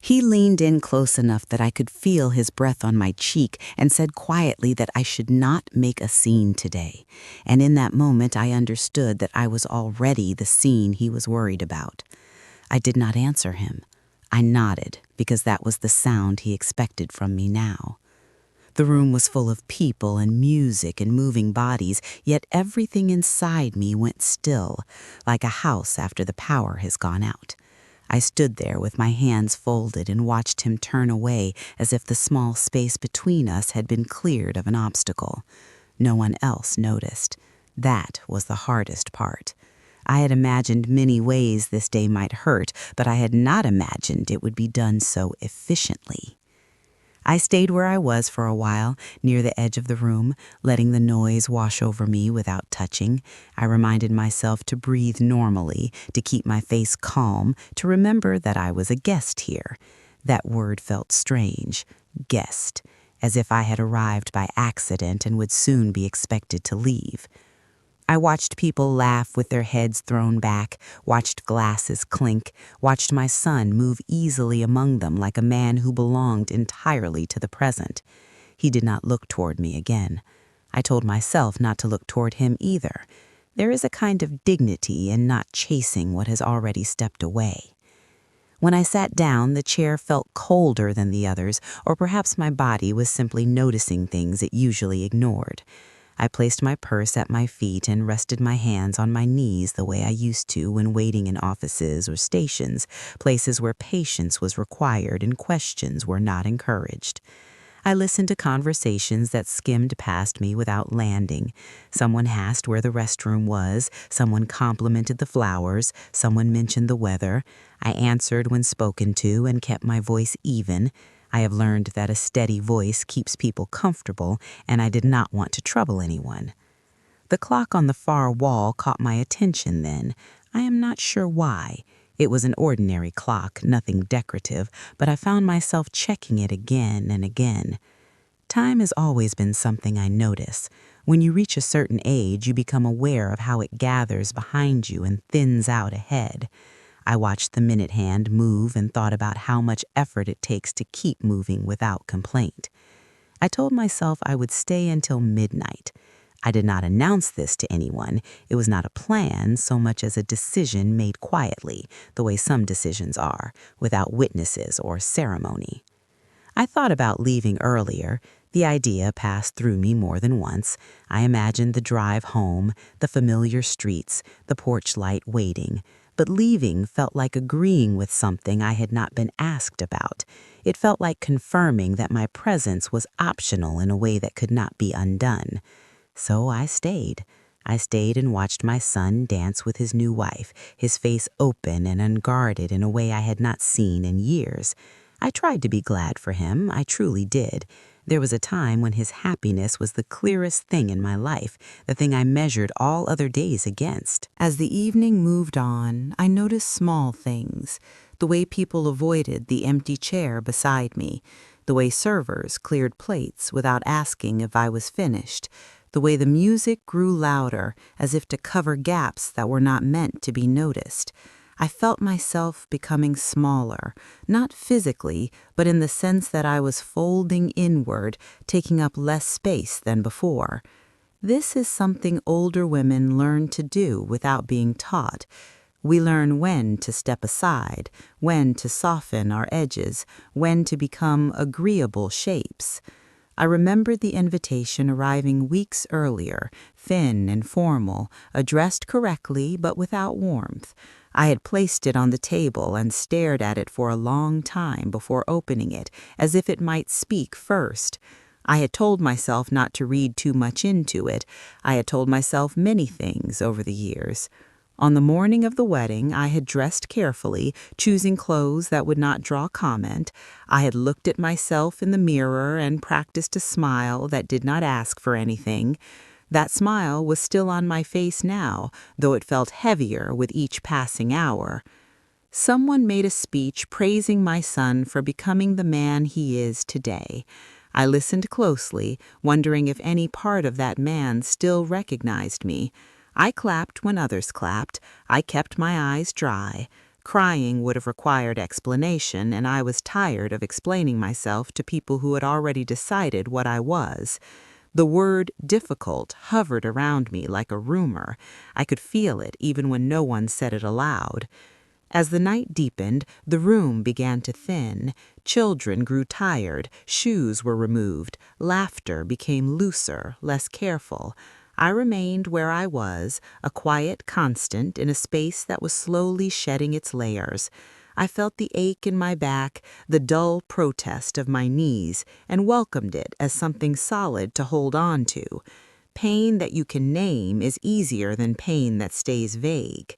He leaned in close enough that I could feel his breath on my cheek and said quietly that I should not make a scene today. And in that moment, I understood that I was already the scene he was worried about. I did not answer him. I nodded because that was the sound he expected from me now. The room was full of people and music and moving bodies, yet everything inside me went still, like a house after the power has gone out. I stood there with my hands folded and watched him turn away as if the small space between us had been cleared of an obstacle. No one else noticed. That was the hardest part. I had imagined many ways this day might hurt, but I had not imagined it would be done so efficiently. I stayed where I was for a while, near the edge of the room, letting the noise wash over me without touching. I reminded myself to breathe normally, to keep my face calm, to remember that I was a guest here. That word felt strange, guest, as if I had arrived by accident and would soon be expected to leave. I watched people laugh with their heads thrown back, watched glasses clink, watched my son move easily among them like a man who belonged entirely to the present. He did not look toward me again. I told myself not to look toward him either. There is a kind of dignity in not chasing what has already stepped away. When I sat down, the chair felt colder than the others, or perhaps my body was simply noticing things it usually ignored. I placed my purse at my feet and rested my hands on my knees the way I used to when waiting in offices or stations, places where patience was required and questions were not encouraged. I listened to conversations that skimmed past me without landing. Someone asked where the restroom was, someone complimented the flowers, someone mentioned the weather. I answered when spoken to and kept my voice even. I have learned that a steady voice keeps people comfortable, and I did not want to trouble anyone. The clock on the far wall caught my attention then. I am not sure why. It was an ordinary clock, nothing decorative, but I found myself checking it again and again. Time has always been something I notice. When you reach a certain age, you become aware of how it gathers behind you and thins out ahead. I watched the minute hand move and thought about how much effort it takes to keep moving without complaint. I told myself I would stay until midnight. I did not announce this to anyone. It was not a plan so much as a decision made quietly, the way some decisions are, without witnesses or ceremony. I thought about leaving earlier. The idea passed through me more than once. I imagined the drive home, the familiar streets, the porch light waiting. But leaving felt like agreeing with something I had not been asked about. It felt like confirming that my presence was optional in a way that could not be undone. So I stayed. I stayed and watched my son dance with his new wife, his face open and unguarded in a way I had not seen in years. I tried to be glad for him, I truly did. There was a time when his happiness was the clearest thing in my life, the thing I measured all other days against. As the evening moved on, I noticed small things. The way people avoided the empty chair beside me, the way servers cleared plates without asking if I was finished, the way the music grew louder as if to cover gaps that were not meant to be noticed. I felt myself becoming smaller, not physically, but in the sense that I was folding inward, taking up less space than before. This is something older women learn to do without being taught. We learn when to step aside, when to soften our edges, when to become agreeable shapes. I remembered the invitation arriving weeks earlier, thin and formal, addressed correctly but without warmth. I had placed it on the table and stared at it for a long time before opening it, as if it might speak first. I had told myself not to read too much into it. I had told myself many things over the years. On the morning of the wedding, I had dressed carefully, choosing clothes that would not draw comment. I had looked at myself in the mirror and practiced a smile that did not ask for anything. That smile was still on my face now, though it felt heavier with each passing hour. Someone made a speech praising my son for becoming the man he is today. I listened closely, wondering if any part of that man still recognized me. I clapped when others clapped. I kept my eyes dry. Crying would have required explanation, and I was tired of explaining myself to people who had already decided what I was. The word difficult hovered around me like a rumor. I could feel it even when no one said it aloud. As the night deepened, the room began to thin. Children grew tired, shoes were removed, laughter became looser, less careful. I remained where I was, a quiet constant in a space that was slowly shedding its layers. I felt the ache in my back, the dull protest of my knees, and welcomed it as something solid to hold on to. Pain that you can name is easier than pain that stays vague.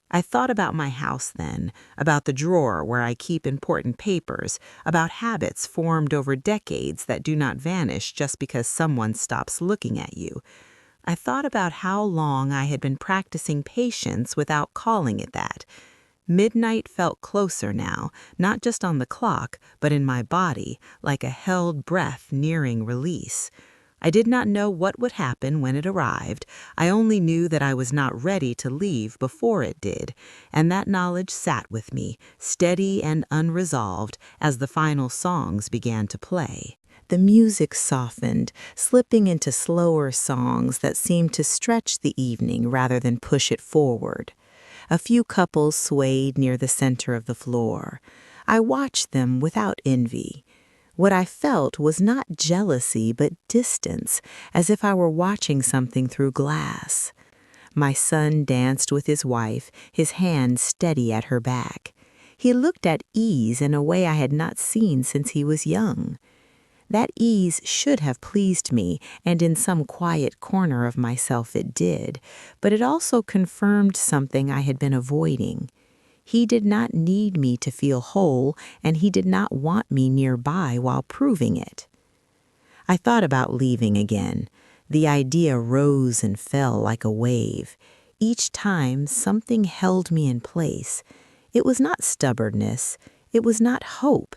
I thought about my house then, about the drawer where I keep important papers, about habits formed over decades that do not vanish just because someone stops looking at you. I thought about how long I had been practicing patience without calling it that. Midnight felt closer now, not just on the clock, but in my body, like a held breath nearing release. I did not know what would happen when it arrived. I only knew that I was not ready to leave before it did, and that knowledge sat with me, steady and unresolved, as the final songs began to play. The music softened, slipping into slower songs that seemed to stretch the evening rather than push it forward. A few couples swayed near the center of the floor. I watched them without envy. What I felt was not jealousy but distance, as if I were watching something through glass. My son danced with his wife, his hand steady at her back. He looked at ease in a way I had not seen since he was young. That ease should have pleased me, and in some quiet corner of myself it did, but it also confirmed something I had been avoiding. He did not need me to feel whole, and he did not want me nearby while proving it. I thought about leaving again. The idea rose and fell like a wave. Each time, something held me in place. It was not stubbornness. It was not hope.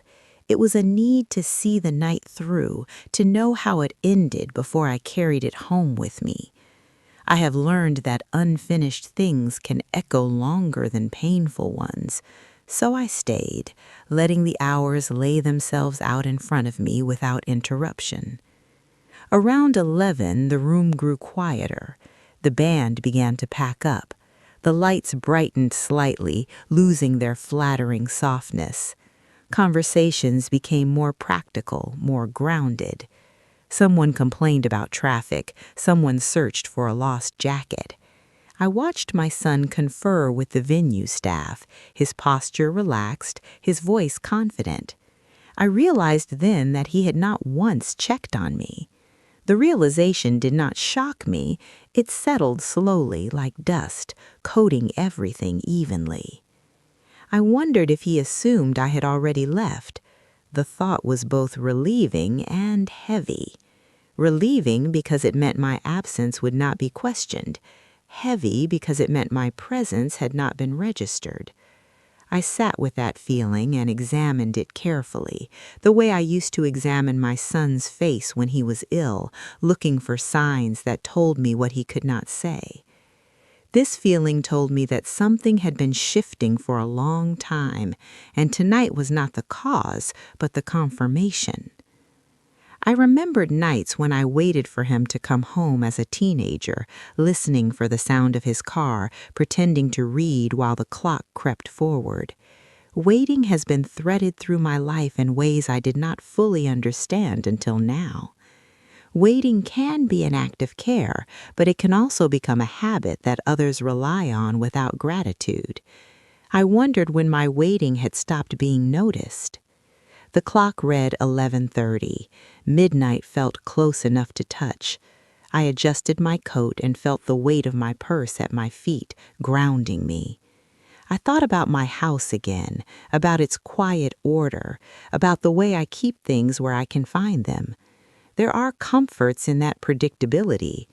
It was a need to see the night through, to know how it ended before I carried it home with me. I have learned that unfinished things can echo longer than painful ones. So I stayed, letting the hours lay themselves out in front of me without interruption. Around 11, the room grew quieter. The band began to pack up. The lights brightened slightly, losing their flattering softness. Conversations became more practical, more grounded. Someone complained about traffic. Someone searched for a lost jacket. I watched my son confer with the venue staff, his posture relaxed, his voice confident. I realized then that he had not once checked on me. The realization did not shock me. It settled slowly like dust, coating everything evenly. I wondered if he assumed I had already left. The thought was both relieving and heavy. Relieving because it meant my absence would not be questioned. Heavy because it meant my presence had not been registered. I sat with that feeling and examined it carefully, the way I used to examine my son's face when he was ill, looking for signs that told me what he could not say. This feeling told me that something had been shifting for a long time, and tonight was not the cause, but the confirmation. I remembered nights when I waited for him to come home as a teenager, listening for the sound of his car, pretending to read while the clock crept forward. Waiting has been threaded through my life in ways I did not fully understand until now. Waiting can be an act of care, but it can also become a habit that others rely on without gratitude. I wondered when my waiting had stopped being noticed. The clock read 11:30. Midnight felt close enough to touch. I adjusted my coat and felt the weight of my purse at my feet, grounding me. I thought about my house again, about its quiet order, about the way I keep things where I can find them. There are comforts in that predictability.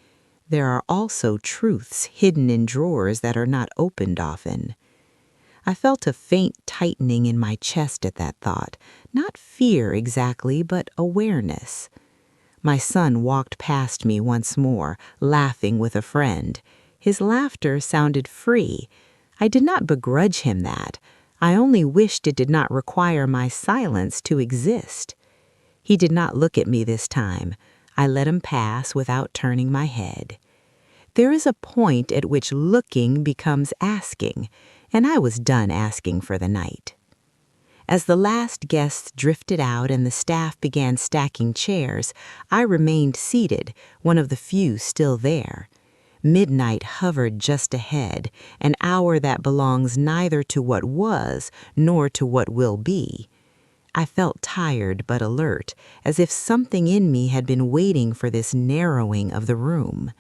There are also truths hidden in drawers that are not opened often. I felt a faint tightening in my chest at that thought, not fear exactly, but awareness. My son walked past me once more, laughing with a friend. His laughter sounded free. I did not begrudge him that. I only wished it did not require my silence to exist. He did not look at me this time. I let him pass without turning my head. There is a point at which looking becomes asking, and I was done asking for the night. As the last guests drifted out and the staff began stacking chairs, I remained seated, one of the few still there. Midnight hovered just ahead, an hour that belongs neither to what was nor to what will be. I felt tired but alert, as if something in me had been waiting for this narrowing of the room.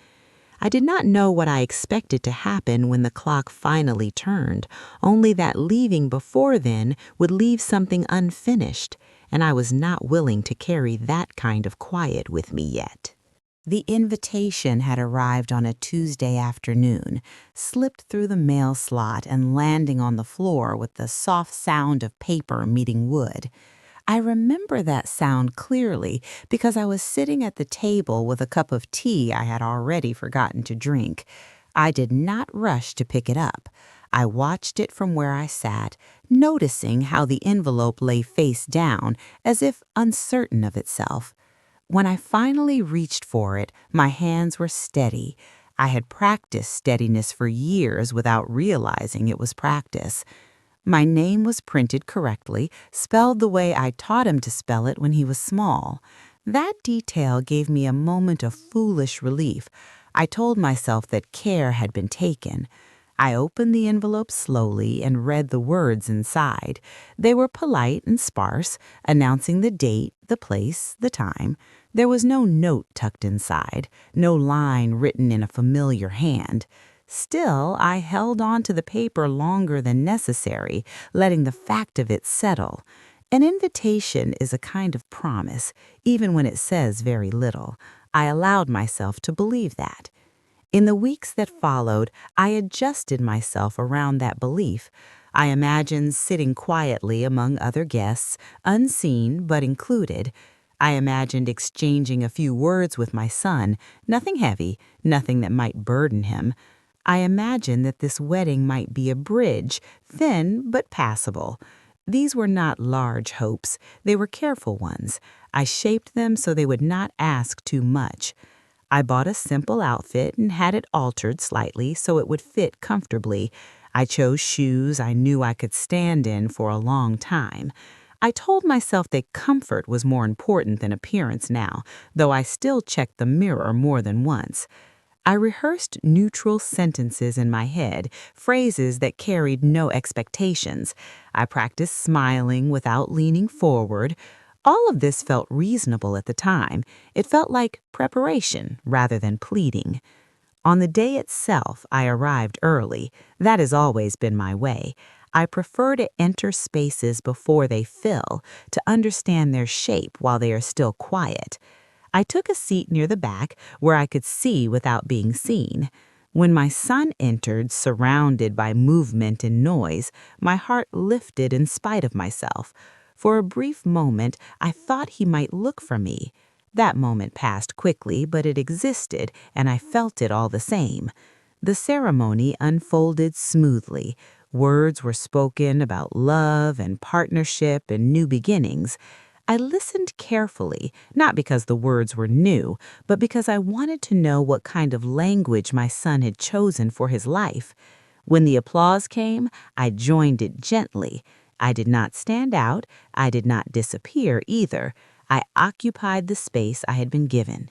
I did not know what I expected to happen when the clock finally turned, only that leaving before then would leave something unfinished, and I was not willing to carry that kind of quiet with me yet. The invitation had arrived on a Tuesday afternoon, slipped through the mail slot and landing on the floor with the soft sound of paper meeting wood. I remember that sound clearly because I was sitting at the table with a cup of tea I had already forgotten to drink. I did not rush to pick it up. I watched it from where I sat, noticing how the envelope lay face down, as if uncertain of itself. When I finally reached for it, my hands were steady. I had practiced steadiness for years without realizing it was practice. My name was printed correctly, spelled the way I taught him to spell it when he was small. That detail gave me a moment of foolish relief. I told myself that care had been taken. I opened the envelope slowly and read the words inside. They were polite and sparse, announcing the date, the place, the time. There was no note tucked inside, no line written in a familiar hand. Still, I held on to the paper longer than necessary, letting the fact of it settle. An invitation is a kind of promise, even when it says very little. I allowed myself to believe that. In the weeks that followed, I adjusted myself around that belief. I imagined sitting quietly among other guests, unseen but included. I imagined exchanging a few words with my son, nothing heavy, nothing that might burden him. I imagined that this wedding might be a bridge, thin but passable. These were not large hopes, they were careful ones. I shaped them so they would not ask too much. I bought a simple outfit and had it altered slightly so it would fit comfortably. I chose shoes I knew I could stand in for a long time. I told myself that comfort was more important than appearance now, though I still checked the mirror more than once. I rehearsed neutral sentences in my head, phrases that carried no expectations. I practiced smiling without leaning forward. All of this felt reasonable at the time. It felt like preparation rather than pleading. On the day itself, I arrived early. That has always been my way. I prefer to enter spaces before they fill, to understand their shape while they are still quiet. I took a seat near the back where I could see without being seen. When my son entered, surrounded by movement and noise, my heart lifted in spite of myself. For a brief moment, I thought he might look for me. That moment passed quickly, but it existed, and I felt it all the same. The ceremony unfolded smoothly. Words were spoken about love and partnership and new beginnings. I listened carefully, not because the words were new, but because I wanted to know what kind of language my son had chosen for his life. When the applause came, I joined it gently. I did not stand out. I did not disappear either. I occupied the space I had been given.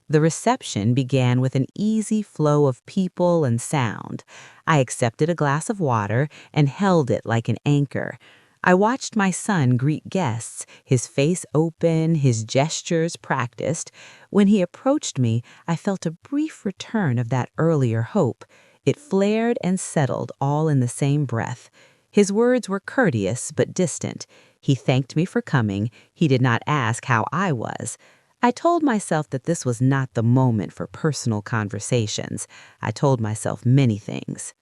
The reception began with an easy flow of people and sound. I accepted a glass of water and held it like an anchor. I watched my son greet guests, his face open, his gestures practiced. When he approached me, I felt a brief return of that earlier hope. It flared and settled all in the same breath. His words were courteous but distant. He thanked me for coming. He did not ask how I was. I told myself that this was not the moment for personal conversations. I told myself many things.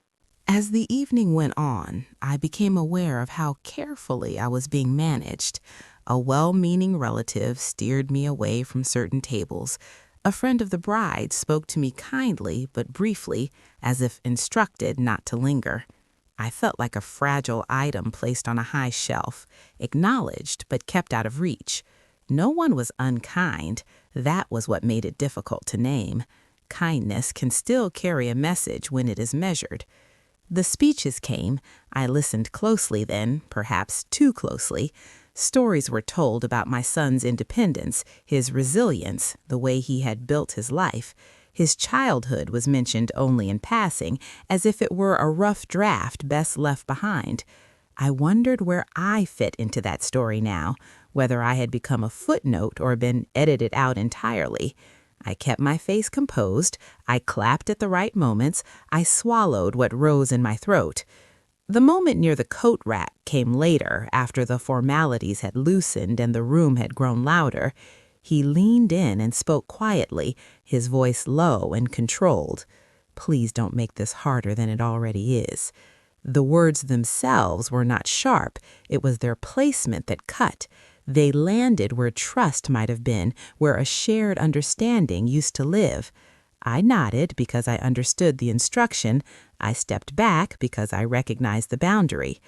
As the evening went on, I became aware of how carefully I was being managed. A well-meaning relative steered me away from certain tables. A friend of the bride spoke to me kindly but briefly, as if instructed not to linger. I felt like a fragile item placed on a high shelf, acknowledged but kept out of reach. No one was unkind. That was what made it difficult to name. Kindness can still carry a message when it is measured. The speeches came. I listened closely then, perhaps too closely. Stories were told about my son's independence, his resilience, the way he had built his life. His childhood was mentioned only in passing, as if it were a rough draft best left behind. I wondered where I fit into that story now, whether I had become a footnote or been edited out entirely. I kept my face composed, I clapped at the right moments, I swallowed what rose in my throat. The moment near the coat rack came later, after the formalities had loosened and the room had grown louder. He leaned in and spoke quietly, his voice low and controlled. "Please don't make this harder than it already is." The words themselves were not sharp, it was their placement that cut. They landed where trust might have been, where a shared understanding used to live. I nodded because I understood the instruction. I stepped back because I recognized the boundary.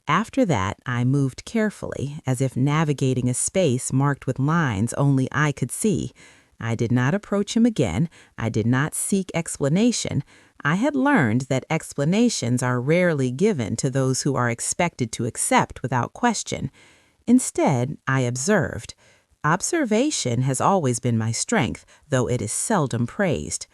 After that, I moved carefully, as if navigating a space marked with lines only I could see. I did not approach him again. I did not seek explanation. I had learned that explanations are rarely given to those who are expected to accept without question. Instead, I observed. Observation has always been my strength, though it is seldom praised.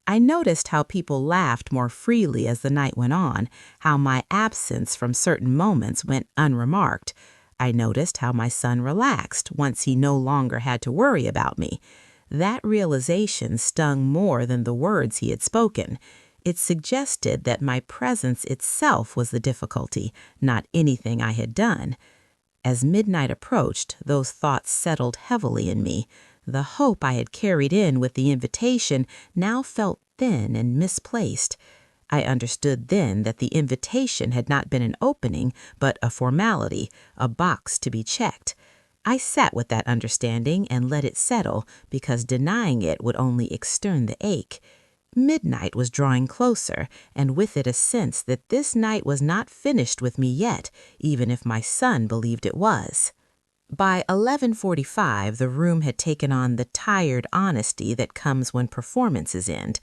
I noticed how people laughed more freely as the night went on, how my absence from certain moments went unremarked. I noticed how my son relaxed once he no longer had to worry about me. That realization stung more than the words he had spoken. It suggested that my presence itself was the difficulty, not anything I had done. As midnight approached, those thoughts settled heavily in me. The hope I had carried in with the invitation now felt thin and misplaced. I understood then that the invitation had not been an opening, but a formality, a box to be checked. I sat with that understanding and let it settle, because denying it would only extern the ache. Midnight was drawing closer, and with it a sense that this night was not finished with me yet, even if my son believed it was. By 11:45, the room had taken on the tired honesty that comes when performances end.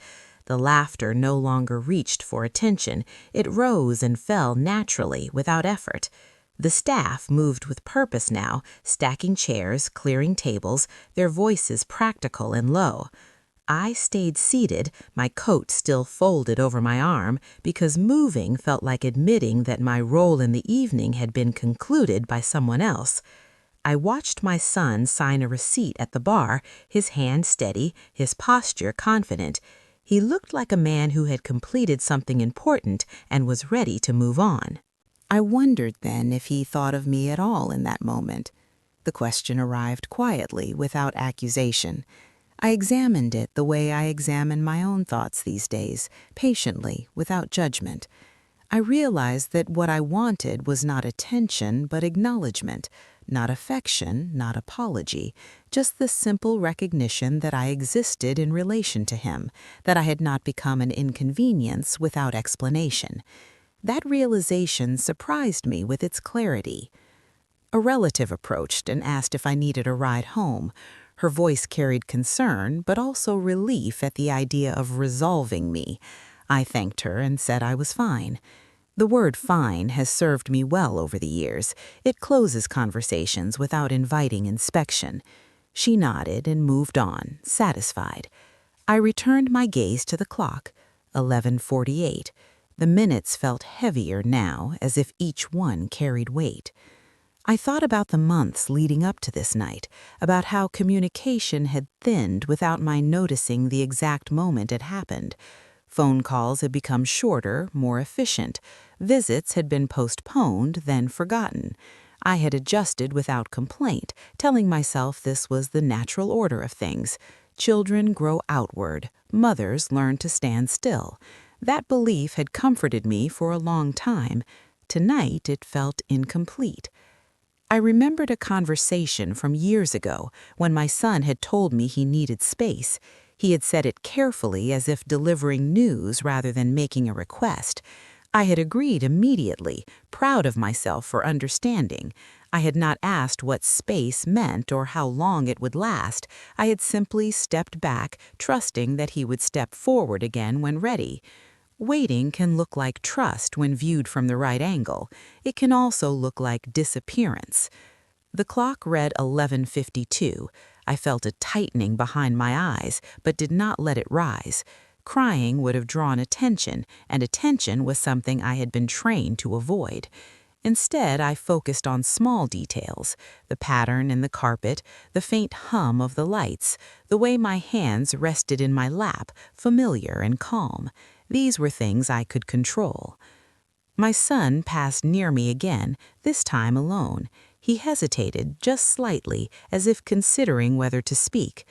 The laughter no longer reached for attention. It rose and fell naturally, without effort. The staff moved with purpose now, stacking chairs, clearing tables, their voices practical and low. I stayed seated, my coat still folded over my arm, because moving felt like admitting that my role in the evening had been concluded by someone else. I watched my son sign a receipt at the bar, his hand steady, his posture confident. He looked like a man who had completed something important and was ready to move on. I wondered then if he thought of me at all in that moment. The question arrived quietly, without accusation. I examined it the way I examine my own thoughts these days, patiently, without judgment. I realized that what I wanted was not attention, but acknowledgement, not affection, not apology, just the simple recognition that I existed in relation to him, that I had not become an inconvenience without explanation. That realization surprised me with its clarity. A relative approached and asked if I needed a ride home. Her voice carried concern, but also relief at the idea of resolving me. I thanked her and said I was fine. The word fine has served me well over the years. It closes conversations without inviting inspection. She nodded and moved on, satisfied. I returned my gaze to the clock, 11:48. The minutes felt heavier now, as if each one carried weight. I thought about the months leading up to this night, about how communication had thinned without my noticing the exact moment it happened. Phone calls had become shorter, more efficient. Visits had been postponed, then forgotten. I had adjusted without complaint, telling myself this was the natural order of things. Children grow outward, mothers learn to stand still. That belief had comforted me for a long time. Tonight it felt incomplete. I remembered a conversation from years ago when my son had told me he needed space. He had said it carefully, as if delivering news rather than making a request. I had agreed immediately, proud of myself for understanding. I had not asked what space meant or how long it would last. I had simply stepped back, trusting that he would step forward again when ready. Waiting can look like trust when viewed from the right angle. It can also look like disappearance. The clock read 11:52. I felt a tightening behind my eyes, but did not let it rise. Crying would have drawn attention, and attention was something I had been trained to avoid. Instead, I focused on small details, the pattern in the carpet, the faint hum of the lights, the way my hands rested in my lap, familiar and calm. These were things I could control. My son passed near me again, this time alone. He hesitated just slightly, as if considering whether to speak.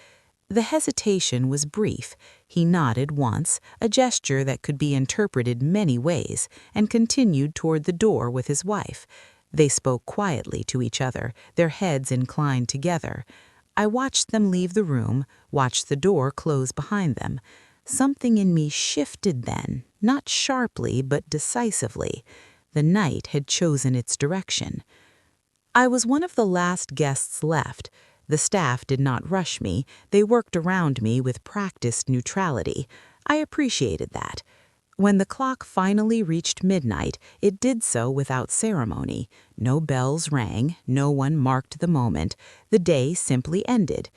The hesitation was brief. He nodded once, a gesture that could be interpreted many ways, and continued toward the door with his wife. They spoke quietly to each other, their heads inclined together. I watched them leave the room, watched the door close behind them. Something in me shifted then, not sharply but decisively. The night had chosen its direction. I was one of the last guests left. The staff did not rush me. They worked around me with practiced neutrality. I appreciated that. When the clock finally reached midnight, it did so without ceremony. No bells rang, no one marked the moment. The day simply ended.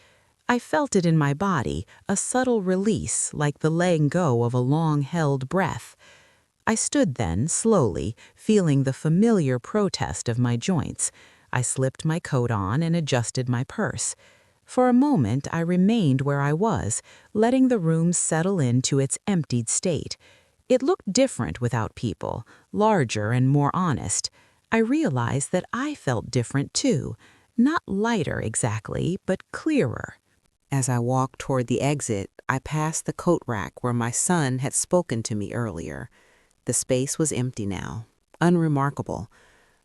I felt it in my body, a subtle release, like the letting go of a long-held breath. I stood then, slowly, feeling the familiar protest of my joints. I slipped my coat on and adjusted my purse. For a moment, I remained where I was, letting the room settle into its emptied state. It looked different without people, larger and more honest. I realized that I felt different too, not lighter exactly, but clearer. As I walked toward the exit, I passed the coat rack where my son had spoken to me earlier. The space was empty now, unremarkable.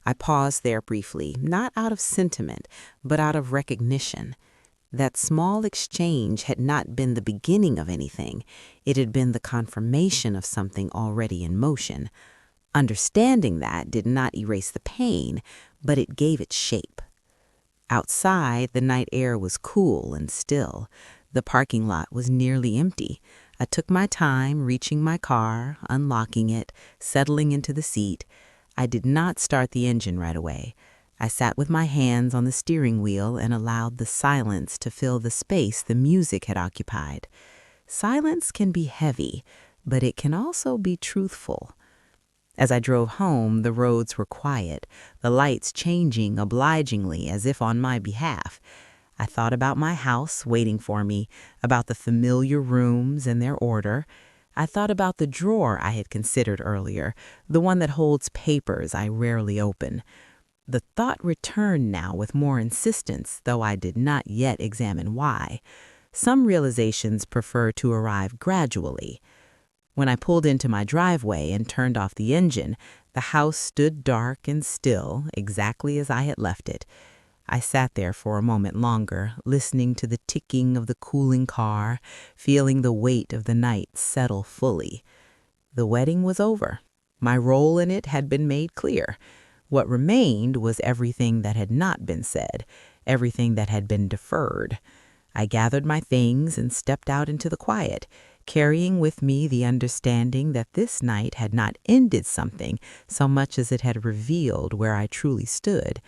I paused there briefly, not out of sentiment, but out of recognition. That small exchange had not been the beginning of anything. It had been the confirmation of something already in motion. Understanding that did not erase the pain, but it gave it shape. Outside, the night air was cool and still. The parking lot was nearly empty. I took my time reaching my car, unlocking it, settling into the seat. I did not start the engine right away. I sat with my hands on the steering wheel and allowed the silence to fill the space the music had occupied. Silence can be heavy, but it can also be truthful. As I drove home, the roads were quiet, the lights changing obligingly as if on my behalf. I thought about my house waiting for me, about the familiar rooms and their order. I thought about the drawer I had considered earlier, the one that holds papers I rarely open. The thought returned now with more insistence, though I did not yet examine why. Some realizations prefer to arrive gradually. When I pulled into my driveway and turned off the engine, the house stood dark and still, exactly as I had left it. I sat there for a moment longer, listening to the ticking of the cooling car, feeling the weight of the night settle fully. The wedding was over. My role in it had been made clear. What remained was everything that had not been said, everything that had been deferred. I gathered my things and stepped out into the quiet, carrying with me the understanding that this night had not ended something so much as it had revealed where I truly stood.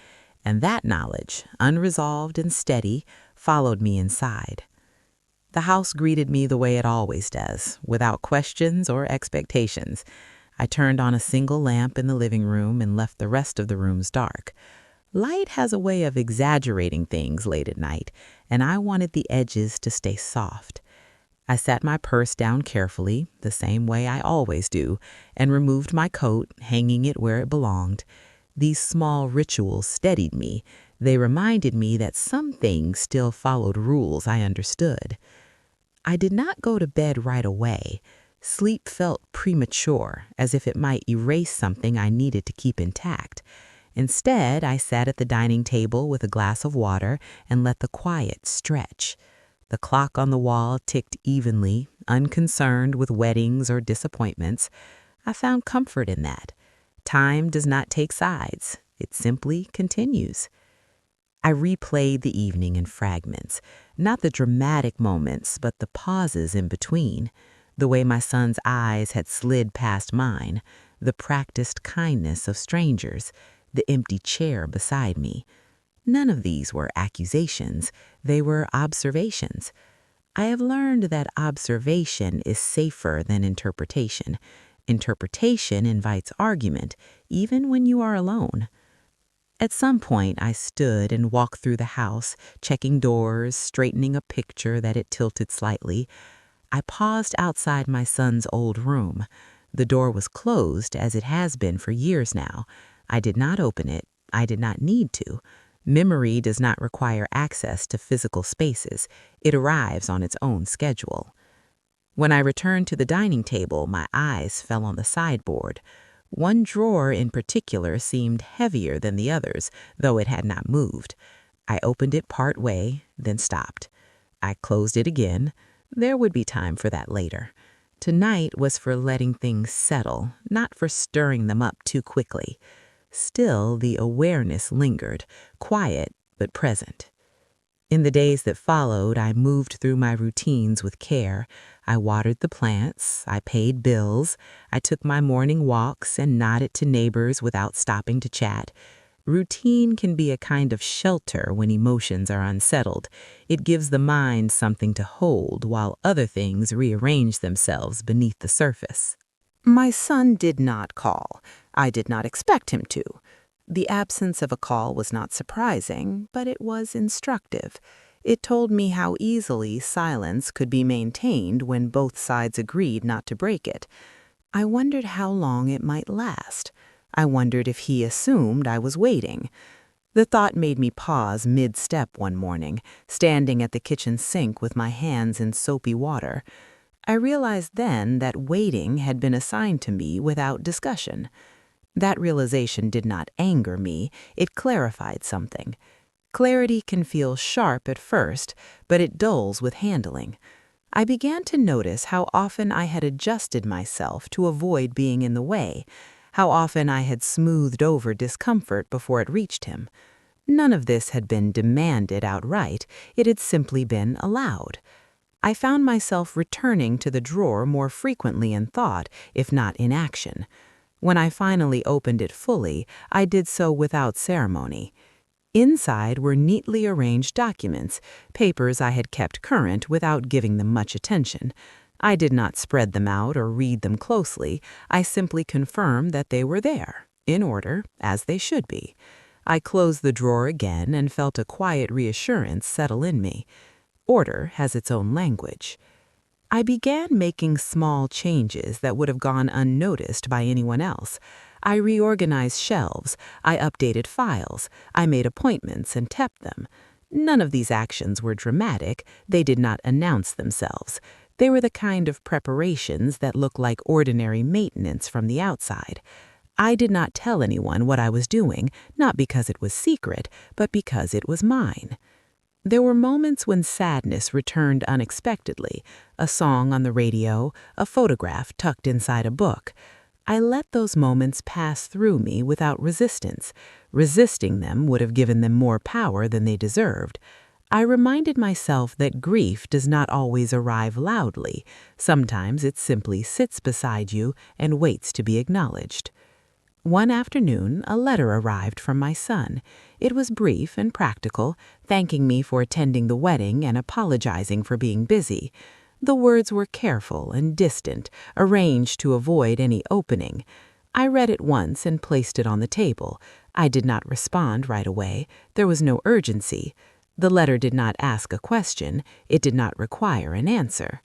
And that knowledge, unresolved and steady, followed me inside. The house greeted me the way it always does, without questions or expectations. I turned on a single lamp in the living room and left the rest of the rooms dark. Light has a way of exaggerating things late at night, and I wanted the edges to stay soft. I sat my purse down carefully, the same way I always do, and removed my coat, hanging it where it belonged. These small rituals steadied me. They reminded me that some things still followed rules I understood. I did not go to bed right away. Sleep felt premature, as if it might erase something I needed to keep intact. Instead, I sat at the dining table with a glass of water and let the quiet stretch. The clock on the wall ticked evenly, unconcerned with weddings or disappointments. I found comfort in that. Time does not take sides, it simply continues. I replayed the evening in fragments, not the dramatic moments, but the pauses in between, the way my son's eyes had slid past mine, the practiced kindness of strangers, the empty chair beside me. None of these were accusations, they were observations. I have learned that observation is safer than interpretation. Interpretation invites argument, even when you are alone. At some point, I stood and walked through the house, checking doors, straightening a picture that had tilted slightly. I paused outside my son's old room. The door was closed, as it has been for years now. I did not open it. I did not need to. Memory does not require access to physical spaces. It arrives on its own schedule. When I returned to the dining table, my eyes fell on the sideboard. One drawer in particular seemed heavier than the others, though it had not moved. I opened it part way, then stopped. I closed it again. There would be time for that later. Tonight was for letting things settle, not for stirring them up too quickly. Still, the awareness lingered, quiet but present. In the days that followed, I moved through my routines with care. I watered the plants, I paid bills, I took my morning walks and nodded to neighbors without stopping to chat. Routine can be a kind of shelter when emotions are unsettled. It gives the mind something to hold while other things rearrange themselves beneath the surface. My son did not call. I did not expect him to. The absence of a call was not surprising, but it was instructive. It told me how easily silence could be maintained when both sides agreed not to break it. I wondered how long it might last. I wondered if he assumed I was waiting. The thought made me pause mid-step one morning, standing at the kitchen sink with my hands in soapy water. I realized then that waiting had been assigned to me without discussion. That realization did not anger me, it clarified something. Clarity can feel sharp at first, but it dulls with handling. I began to notice how often I had adjusted myself to avoid being in the way, how often I had smoothed over discomfort before it reached him. None of this had been demanded outright, it had simply been allowed. I found myself returning to the drawer more frequently in thought, if not in action. When I finally opened it fully, I did so without ceremony. Inside were neatly arranged documents, papers I had kept current without giving them much attention. I did not spread them out or read them closely. I simply confirmed that they were there, in order, as they should be. I closed the drawer again and felt a quiet reassurance settle in me. Order has its own language. I began making small changes that would have gone unnoticed by anyone else. I reorganized shelves, I updated files, I made appointments and tapped them. None of these actions were dramatic, they did not announce themselves. They were the kind of preparations that look like ordinary maintenance from the outside. I did not tell anyone what I was doing, not because it was secret, but because it was mine. There were moments when sadness returned unexpectedly, a song on the radio, a photograph tucked inside a book. I let those moments pass through me without resistance. Resisting them would have given them more power than they deserved. I reminded myself that grief does not always arrive loudly. Sometimes it simply sits beside you and waits to be acknowledged. One afternoon, a letter arrived from my son. It was brief and practical, thanking me for attending the wedding and apologizing for being busy. The words were careful and distant, arranged to avoid any opening. I read it once and placed it on the table. I did not respond right away. There was no urgency. The letter did not ask a question. It did not require an answer.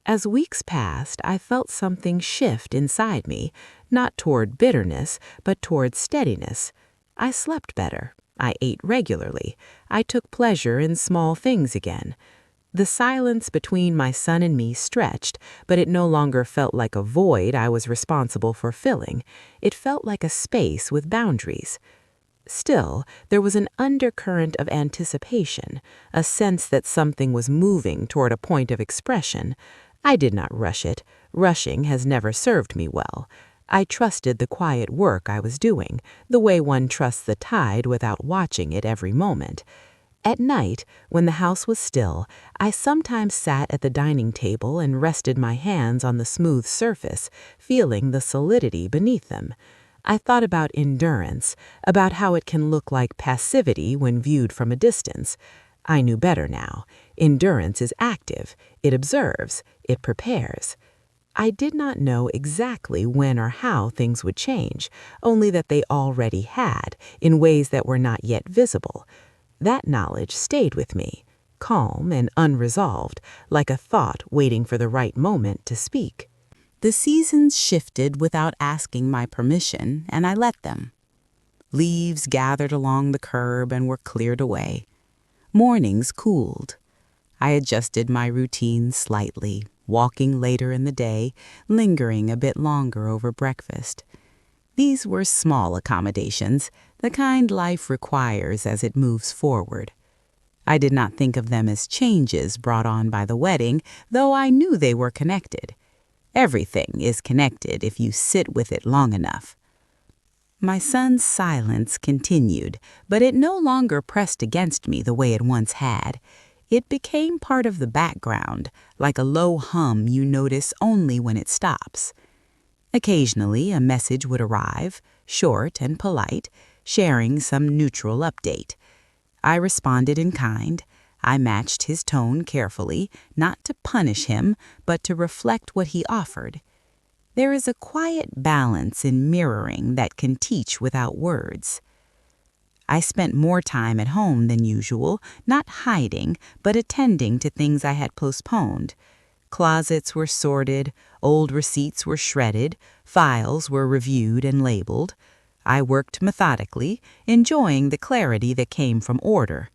As weeks passed, I felt something shift inside me, not toward bitterness, but toward steadiness. I slept better. I ate regularly. I took pleasure in small things again. The silence between my son and me stretched, but it no longer felt like a void I was responsible for filling. It felt like a space with boundaries. Still, there was an undercurrent of anticipation, a sense that something was moving toward a point of expression. I did not rush it. Rushing has never served me well. I trusted the quiet work I was doing, the way one trusts the tide without watching it every moment. At night, when the house was still, I sometimes sat at the dining table and rested my hands on the smooth surface, feeling the solidity beneath them. I thought about endurance, about how it can look like passivity when viewed from a distance. I knew better now. Endurance is active. It observes. It prepares. I did not know exactly when or how things would change, only that they already had, in ways that were not yet visible. That knowledge stayed with me, calm and unresolved, like a thought waiting for the right moment to speak. The seasons shifted without asking my permission, and I let them. Leaves gathered along the curb and were cleared away. Mornings cooled. I adjusted my routine slightly, walking later in the day, lingering a bit longer over breakfast. These were small accommodations, the kind life requires as it moves forward. I did not think of them as changes brought on by the wedding, though I knew they were connected. Everything is connected if you sit with it long enough. My son's silence continued, but it no longer pressed against me the way it once had. It became part of the background, like a low hum you notice only when it stops. Occasionally, a message would arrive, short and polite, sharing some neutral update. I responded in kind. I matched his tone carefully, not to punish him, but to reflect what he offered. There is a quiet balance in mirroring that can teach without words. I spent more time at home than usual, not hiding, but attending to things I had postponed. Closets were sorted, old receipts were shredded, files were reviewed and labeled. I worked methodically, enjoying the clarity that came from order.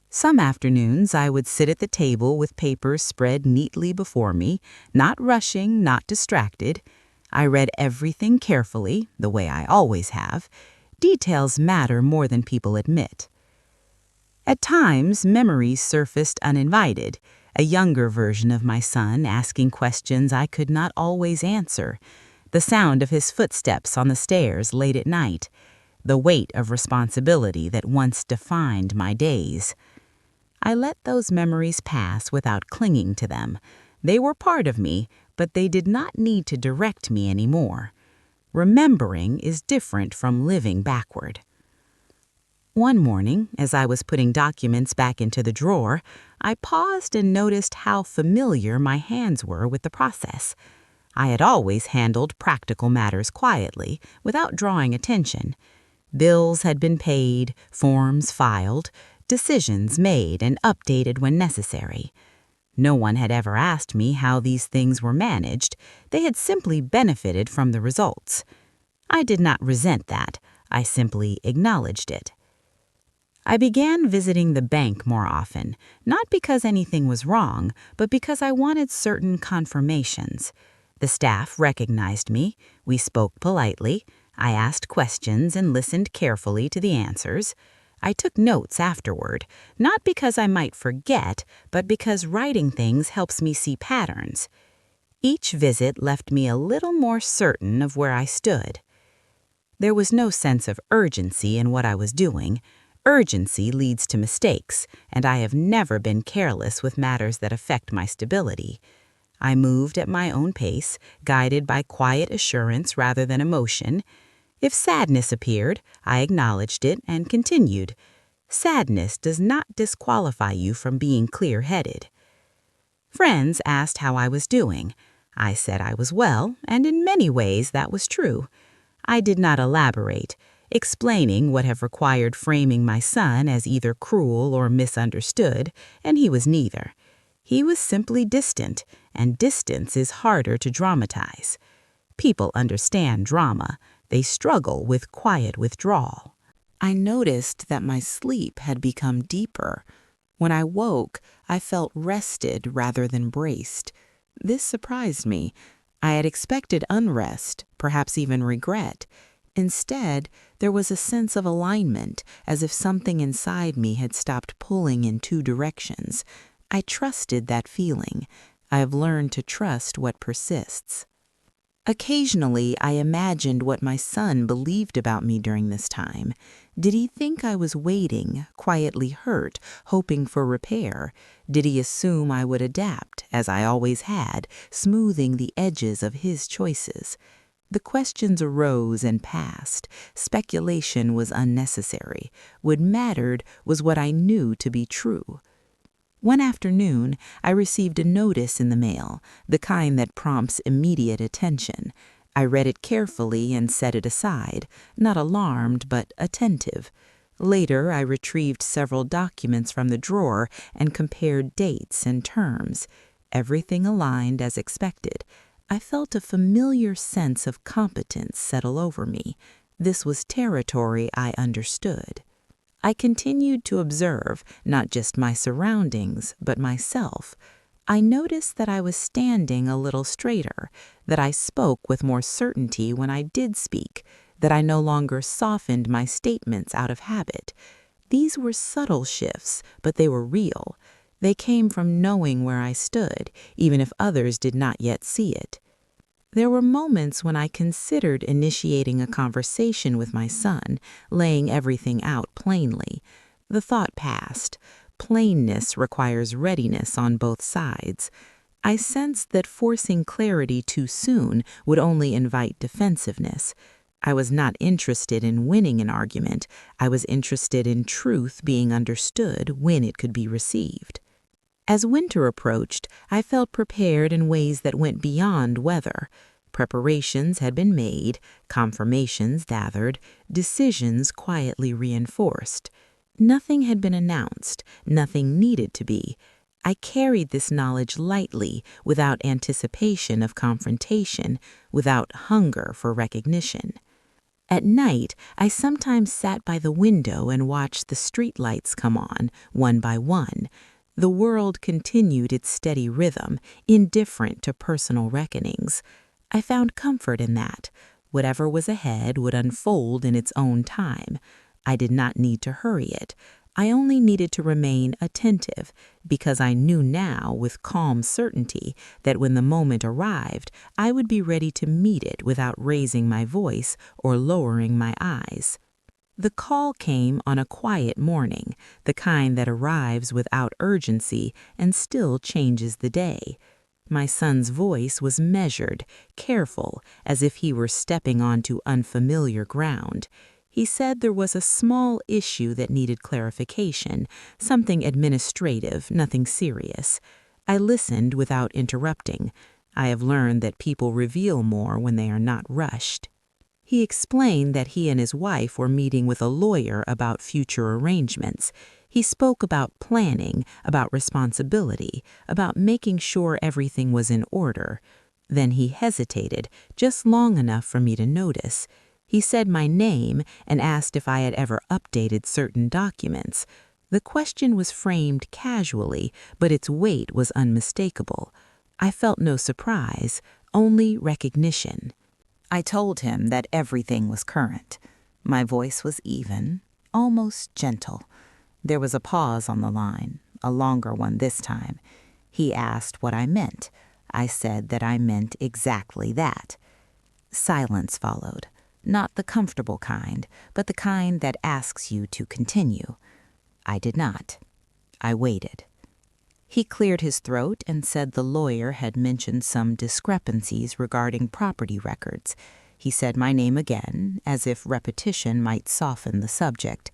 Some afternoons I would sit at the table with papers spread neatly before me, not rushing, not distracted. I read everything carefully, the way I always have. Details matter more than people admit. At times, memories surfaced uninvited, a younger version of my son asking questions I could not always answer, the sound of his footsteps on the stairs late at night, the weight of responsibility that once defined my days. I let those memories pass without clinging to them. They were part of me, but they did not need to direct me anymore. Remembering is different from living backward. One morning, as I was putting documents back into the drawer, I paused and noticed how familiar my hands were with the process. I had always handled practical matters quietly, without drawing attention. Bills had been paid, forms filed, decisions made and updated when necessary. No one had ever asked me how these things were managed. They had simply benefited from the results. I did not resent that. I simply acknowledged it. I began visiting the bank more often, not because anything was wrong, but because I wanted certain confirmations. The staff recognized me. We spoke politely. I asked questions and listened carefully to the answers. I took notes afterward, not because I might forget, but because writing things helps me see patterns. Each visit left me a little more certain of where I stood. There was no sense of urgency in what I was doing. Urgency leads to mistakes, and I have never been careless with matters that affect my stability. I moved at my own pace, guided by quiet assurance rather than emotion. If sadness appeared, I acknowledged it and continued. Sadness does not disqualify you from being clear-headed. Friends asked how I was doing. I said I was well, and in many ways that was true. I did not elaborate, explaining would have required framing my son as either cruel or misunderstood, and he was neither. He was simply distant, and distance is harder to dramatize. People understand drama. They struggle with quiet withdrawal. I noticed that my sleep had become deeper. When I woke, I felt rested rather than braced. This surprised me. I had expected unrest, perhaps even regret. Instead, there was a sense of alignment, as if something inside me had stopped pulling in two directions. I trusted that feeling. I have learned to trust what persists. Occasionally, I imagined what my son believed about me during this time. Did he think I was waiting, quietly hurt, hoping for repair? Did he assume I would adapt, as I always had, smoothing the edges of his choices? The questions arose and passed. Speculation was unnecessary. What mattered was what I knew to be true. One afternoon, I received a notice in the mail, the kind that prompts immediate attention. I read it carefully and set it aside, not alarmed but attentive. Later, I retrieved several documents from the drawer and compared dates and terms. Everything aligned as expected. I felt a familiar sense of competence settle over me. This was territory I understood. I continued to observe not just my surroundings, but myself. I noticed that I was standing a little straighter, that I spoke with more certainty when I did speak, that I no longer softened my statements out of habit. These were subtle shifts, but they were real. They came from knowing where I stood, even if others did not yet see it. There were moments when I considered initiating a conversation with my son, laying everything out plainly. The thought passed. Plainness requires readiness on both sides. I sensed that forcing clarity too soon would only invite defensiveness. I was not interested in winning an argument. I was interested in truth being understood when it could be received. As winter approached, I felt prepared in ways that went beyond weather. Preparations had been made, confirmations gathered, decisions quietly reinforced. Nothing had been announced, nothing needed to be. I carried this knowledge lightly, without anticipation of confrontation, without hunger for recognition. At night, I sometimes sat by the window and watched the streetlights come on, one by one. The world continued its steady rhythm, indifferent to personal reckonings. I found comfort in that. Whatever was ahead would unfold in its own time. I did not need to hurry it. I only needed to remain attentive, because I knew now with calm certainty that when the moment arrived, I would be ready to meet it without raising my voice or lowering my eyes. The call came on a quiet morning, the kind that arrives without urgency and still changes the day. My son's voice was measured, careful, as if he were stepping onto unfamiliar ground. He said there was a small issue that needed clarification, something administrative, nothing serious. I listened without interrupting. I have learned that people reveal more when they are not rushed. He explained that he and his wife were meeting with a lawyer about future arrangements. He spoke about planning, about responsibility, about making sure everything was in order. Then he hesitated, just long enough for me to notice. He said my name and asked if I had ever updated certain documents. The question was framed casually, but its weight was unmistakable. I felt no surprise, only recognition. I told him that everything was current. My voice was even, almost gentle. There was a pause on the line, a longer one this time. He asked what I meant. I said that I meant exactly that. Silence followed, not the comfortable kind, but the kind that asks you to continue. I did not. I waited. He cleared his throat and said the lawyer had mentioned some discrepancies regarding property records. He said my name again, as if repetition might soften the subject.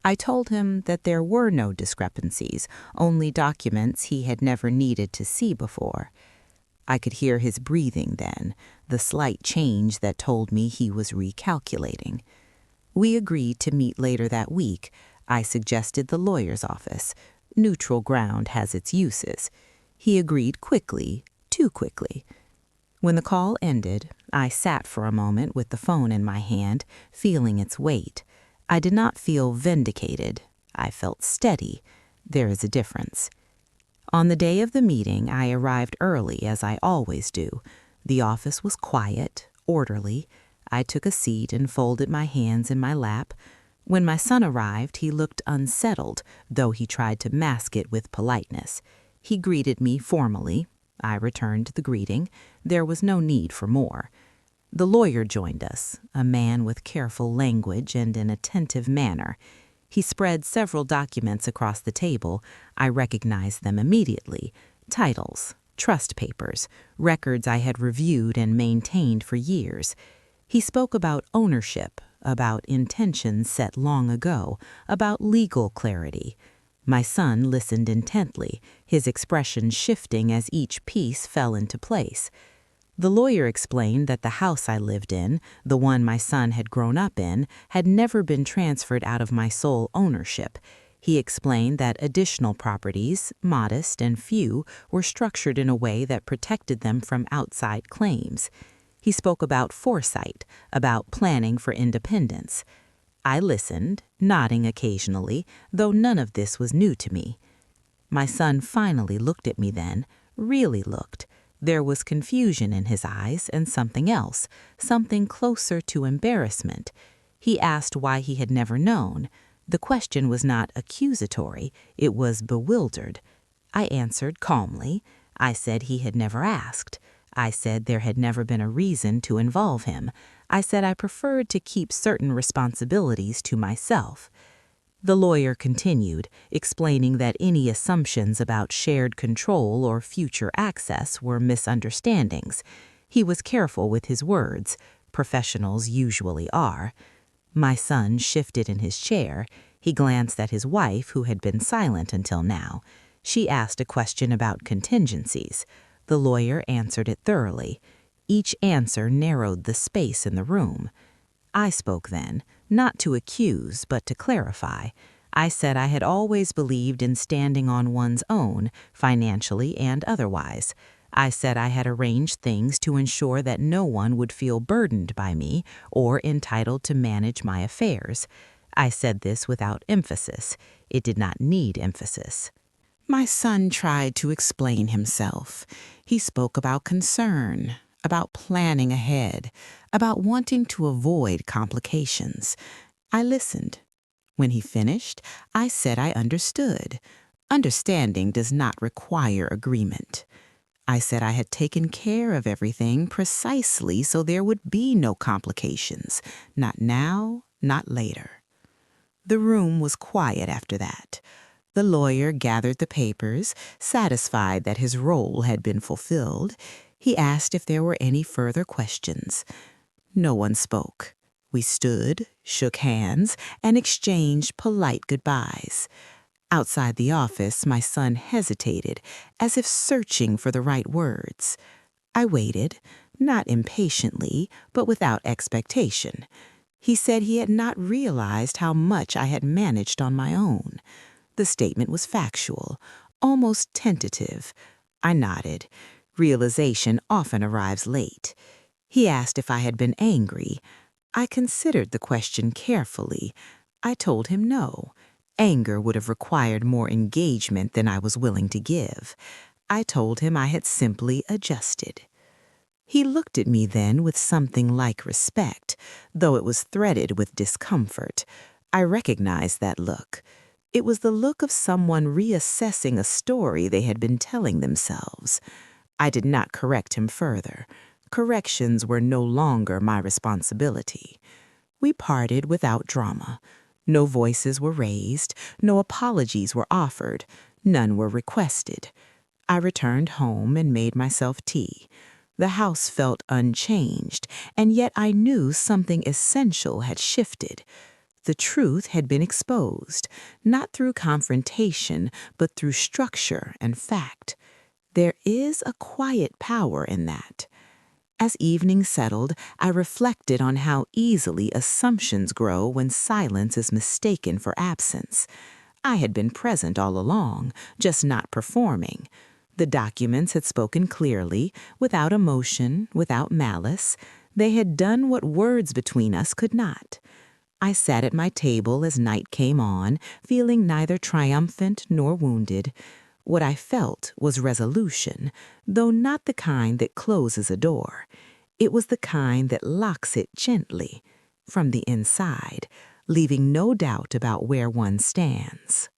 I told him that there were no discrepancies, only documents he had never needed to see before. I could hear his breathing then, the slight change that told me he was recalculating. We agreed to meet later that week. I suggested the lawyer's office. Neutral ground has its uses. He agreed quickly, too quickly. When the call ended, I sat for a moment with the phone in my hand, feeling its weight. I did not feel vindicated. I felt steady. There is a difference. On the day of the meeting, I arrived early, as I always do. The office was quiet, orderly. I took a seat and folded my hands in my lap. When my son arrived, he looked unsettled, though he tried to mask it with politeness. He greeted me formally. I returned the greeting. There was no need for more. The lawyer joined us, a man with careful language and an attentive manner. He spread several documents across the table. I recognized them immediately. Titles, trust papers, records I had reviewed and maintained for years. He spoke about ownership, about intentions set long ago, about legal clarity. My son listened intently, his expression shifting as each piece fell into place. The lawyer explained that the house I lived in, the one my son had grown up in, had never been transferred out of my sole ownership. He explained that additional properties, modest and few, were structured in a way that protected them from outside claims. He spoke about foresight, about planning for independence. I listened, nodding occasionally, though none of this was new to me. My son finally looked at me then, really looked. There was confusion in his eyes and something else, something closer to embarrassment. He asked why he had never known. The question was not accusatory, it was bewildered. I answered calmly. I said he had never asked. I said there had never been a reason to involve him. I said I preferred to keep certain responsibilities to myself. The lawyer continued, explaining that any assumptions about shared control or future access were misunderstandings. He was careful with his words. Professionals usually are. My son shifted in his chair. He glanced at his wife, who had been silent until now. She asked a question about contingencies. The lawyer answered it thoroughly. Each answer narrowed the space in the room. I spoke then, not to accuse, but to clarify. I said I had always believed in standing on one's own, financially and otherwise. I said I had arranged things to ensure that no one would feel burdened by me or entitled to manage my affairs. I said this without emphasis. It did not need emphasis. My son tried to explain himself. He spoke about concern, about planning ahead, about wanting to avoid complications. I listened. When he finished, I said I understood. Understanding does not require agreement. I said I had taken care of everything precisely so there would be no complications, not now, not later. The room was quiet after that. The lawyer gathered the papers, satisfied that his role had been fulfilled. He asked if there were any further questions. No one spoke. We stood, shook hands, and exchanged polite goodbyes. Outside the office, my son hesitated, as if searching for the right words. I waited, not impatiently, but without expectation. He said he had not realized how much I had managed on my own. The statement was factual, almost tentative. I nodded. Realization often arrives late. He asked if I had been angry. I considered the question carefully. I told him no. Anger would have required more engagement than I was willing to give. I told him I had simply adjusted. He looked at me then with something like respect, though it was threaded with discomfort. I recognized that look. It was the look of someone reassessing a story they had been telling themselves. I did not correct him further. Corrections were no longer my responsibility. We parted without drama. No voices were raised, no apologies were offered, none were requested. I returned home and made myself tea. The house felt unchanged, and yet I knew something essential had shifted. The truth had been exposed, not through confrontation, but through structure and fact. There is a quiet power in that. As evening settled, I reflected on how easily assumptions grow when silence is mistaken for absence. I had been present all along, just not performing. The documents had spoken clearly, without emotion, without malice. They had done what words between us could not. I sat at my table as night came on, feeling neither triumphant nor wounded. What I felt was resolution, though not the kind that closes a door. It was the kind that locks it gently, from the inside, leaving no doubt about where one stands.